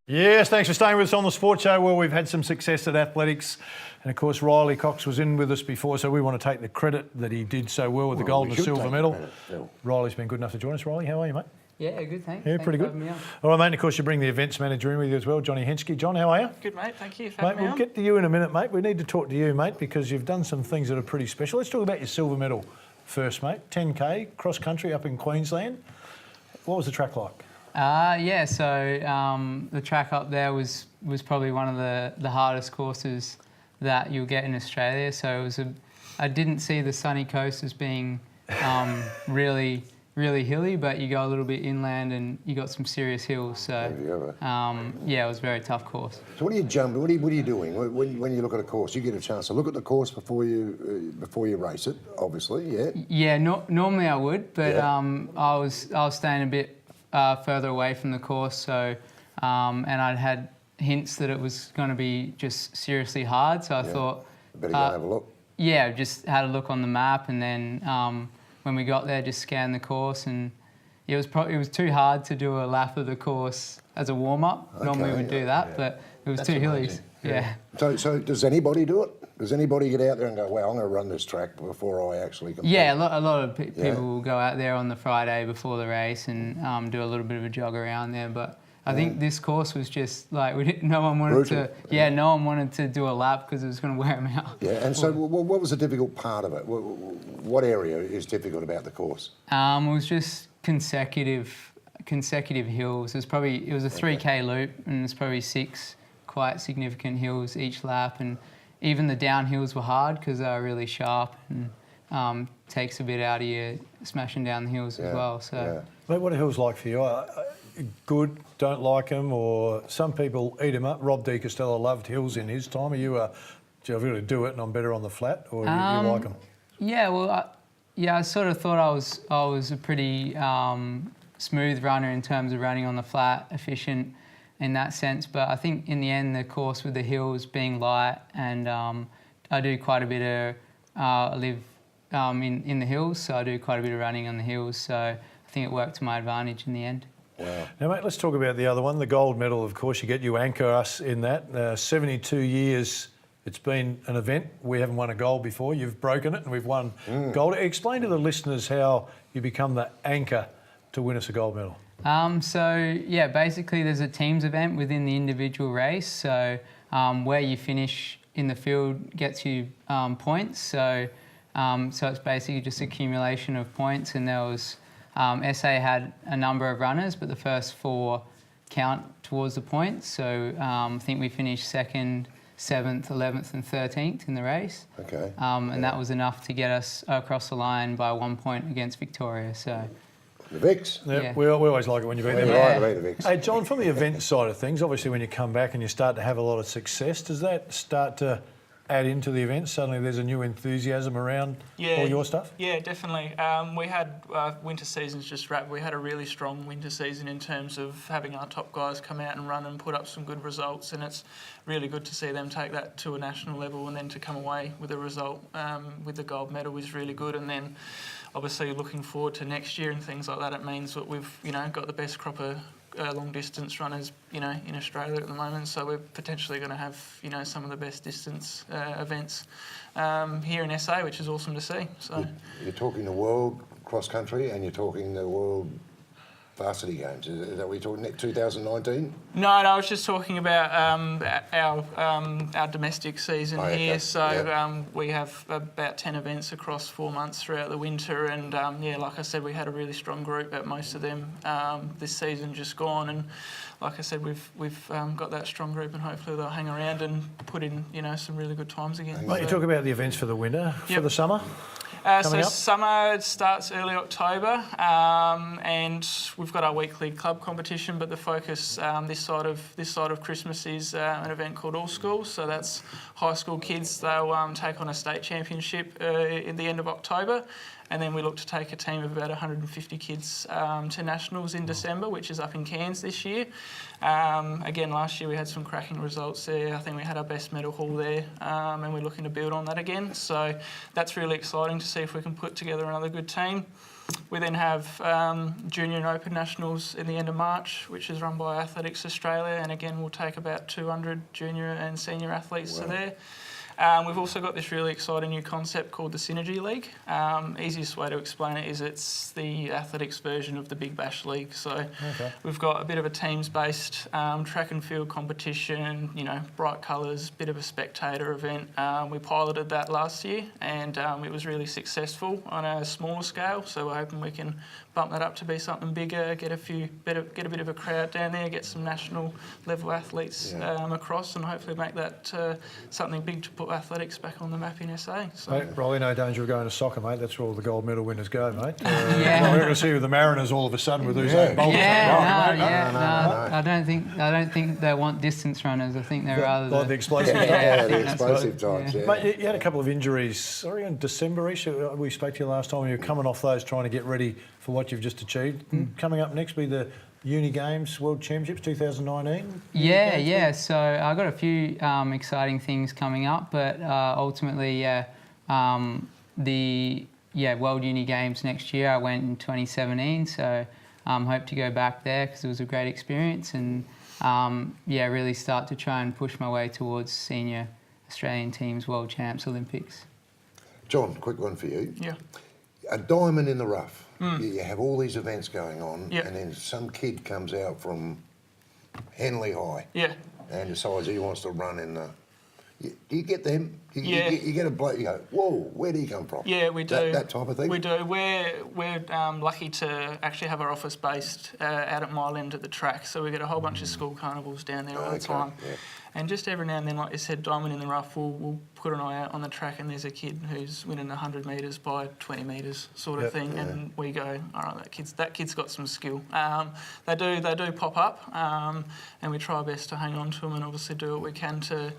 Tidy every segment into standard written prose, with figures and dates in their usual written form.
Yes, thanks for staying with us on the Sports Show, where we've had some success at athletics. And of course, Riley Cox was in with us before, so we want to take the credit that he did so well with the gold and silver medal. Riley's been good enough to join us. Riley, how are you, mate? Yeah, good, thanks. Yeah, pretty good. All right, mate, and of course you bring the events manager in with you as well, Johnny Henschke. John, how are you? Good, mate, thank you for Mate, having me we'll get to you in a minute, mate. We need to talk to you, mate, because you've done some things that are pretty special. Let's talk about your silver medal first, mate. 10K, cross-country up in Queensland. What was the track like? The track up there was probably one of the hardest courses that you'll get in Australia. So it was I didn't see the sunny coast as being really hilly, but you go a little bit inland and you got some serious hills. So it was a very tough course. So what are you jumping? What are you doing when you look at a course? You get a chance to look at the course before you race it, obviously. Yeah. Yeah. Normally I would, but I was staying a bit further away from the course. So and I'd had hints that it was going to be just seriously hard. So I thought better go have a look. Yeah, just had a look on the map, and then when we got there, just scanned the course, and it was too hard to do a lap of the course as a warm up. Okay, normally we would do that, but it was too hilly. Yeah. So does anybody do it? Does anybody get out there and go, "Wow, I'm going to run this track before I actually compete"? Yeah, a lot of people will go out there on the Friday before the race and do a little bit of a jog around there, but. I think this course was just like no one wanted to do a lap because it was going to wear them out. Yeah, and so what was the difficult part of it? What area is difficult about the course? It was just consecutive hills. It was a 3K loop, and there's probably 6 quite significant hills each lap, and even the downhills were hard because they were really sharp and takes a bit out of you smashing down the hills as well. So, Mate, what are hills like for you? Good, don't like them, or some people eat them up. Rob De Costello loved hills in his time. Are you I've got to do it and I'm better on the flat, or do you like them? Yeah, well, I sort of thought I was a pretty smooth runner in terms of running on the flat, efficient in that sense. But I think in the end, the course with the hills being light, and I do quite a bit of I live in the hills, so I do quite a bit of running on the hills. So I think it worked to my advantage in the end. Wow. Now, mate, let's talk about the other one, the gold medal, of course. You anchor us in that. 72 years it's been an event. We haven't won a gold before. You've broken it and we've won gold. Explain to the listeners how you become the anchor to win us a gold medal. Basically there's a teams event within the individual race. So where you finish in the field gets you points. So it's basically just accumulation of points, and there was... SA had a number of runners, but the first 4 count towards the points. So I think we finished 2nd, 7th, 11th and 13th in the race. Okay. And that was enough to get us across the line by 1 point against Victoria. So the Vicks. Yeah. We always like it when you beat them. The Vicks. Hey, John, from the event side of things, obviously when you come back and you start to have a lot of success, does that start to add into the event? Suddenly there's a new enthusiasm around all your stuff? Yeah, definitely. We had winter seasons just wrapped. We had a really strong winter season in terms of having our top guys come out and run and put up some good results, and it's really good to see them take that to a national level, and then to come away with a result with the gold medal is really good. And then obviously looking forward to next year and things like that, it means that we've got the best crop of long distance runners in Australia at the moment, so we're potentially going to have some of the best distance events here in SA, which is awesome to see. So you're talking the world cross country and you're talking the world varsity games. Is that what you're talking? 2019? No, I was just talking about our domestic season here. Okay. So we have about 10 events across 4 months throughout the winter, and like I said, we had a really strong group at most of them this season just gone, and like I said, we've got that strong group, and hopefully they'll hang around and put in some really good times again. Mate, you talk about the events for the winter, for the summer. Summer starts early October, and we've got our weekly club competition. But the focus this side of Christmas is an event called All Schools. So that's high school kids. They'll take on a state championship at the end of October. And then we look to take a team of about 150 kids to nationals in December, which is up in Cairns this year. Again, last year we had some cracking results there. I think we had our best medal haul there, and we're looking to build on that again. So that's really exciting to see if we can put together another good team. We then have Junior and Open Nationals in the end of March, which is run by Athletics Australia, and again we'll take about 200 junior and senior athletes to there. We've also got this really exciting new concept called the Synergy League. Easiest way to explain it is it's the athletics version of the Big Bash League. So we've got a bit of a teams-based track and field competition, you know, bright colours, bit of a spectator event. We piloted that last year and it was really successful on a smaller scale. So we're hoping we can bump that up to be something bigger, get a bit of a crowd down there, get some national level athletes across, and hopefully make that something big to put athletics back on the map in SA. So. Mate, Rolly, no danger of going to soccer, mate. That's where all the gold medal winners go, mate. Yeah. We're not going to see you with the Mariners all of a sudden with these Yeah. bowlers. No, I don't think they want distance runners. I think they're rather Like the explosive. The explosive types, yeah. Mate, you had a couple of injuries, sorry, in December-ish. We spoke to you last time. You were coming off those, trying to get ready for what you've just achieved. Coming up next will be the Uni Games World Championships 2019. Yeah. So I've got a few exciting things coming up, but ultimately, the World Uni Games next year. I went in 2017, so hope to go back there because it was a great experience, and really start to try and push my way towards senior Australian teams, World Champs, Olympics. John, quick one for you. Yeah. A diamond in the rough. You have all these events going on, Yeah. and then some kid comes out from Henley High Yeah. and decides he wants to run in the... Do you get them? Yeah. You get a bloke, you go, whoa, where do you come from? Yeah, we do. That type of thing? We do. We're lucky to actually have our office based out at Mile End at the track, so we get a whole bunch of school carnivals down there all the time. Yeah. And just every now and then, like you said, diamond in the rough, we'll put an eye out on the track and there's a kid who's winning 100 metres by 20 metres sort of thing, and we go, all right, that kid's got some skill. They do pop up, and we try our best to hang on to them and obviously do what we can to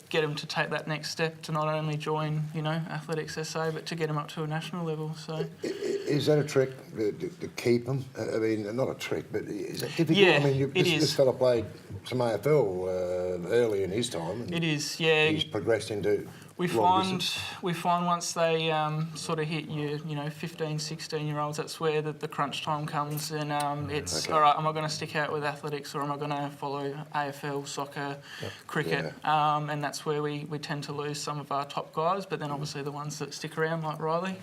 get them to take that next step, to not only join, you know, Athletics SA, but to get them up to a national level. So Is that a trick to keep them? I mean, not a trick, but is that difficult? Yeah, I mean, this fella played some AFL early in his time. And it is, yeah. He's progressed into... We long find once they sort of hit you know, 15, 16-year-olds, that's where the crunch time comes, and it's all right. Am I going to stick out with athletics, or am I going to follow AFL, soccer, cricket? And that's where we tend to lose some of our top guys. But then obviously the ones that stick around, like Riley,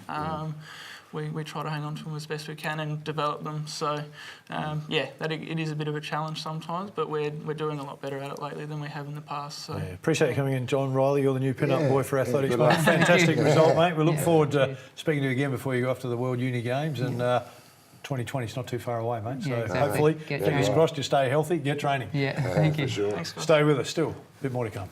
we try to hang on to them as best we can and develop them. So it is a bit of a challenge sometimes, but we're doing a lot better at it lately than we have in the past. So. Yeah, appreciate you coming in, John. Riley, you're the new pin-up Yeah, boy for athletics. good mate. luck. Fantastic result, mate. We look Yeah, forward to thank you. speaking to you again before you go off to the World Uni Games, and 2020 is not too far away, mate. So Yeah, exactly. hopefully, Get fingers training. crossed, you stay healthy, get training. Yeah, thank you. For sure. Thanks, guys. Stay with us, still a bit more to come.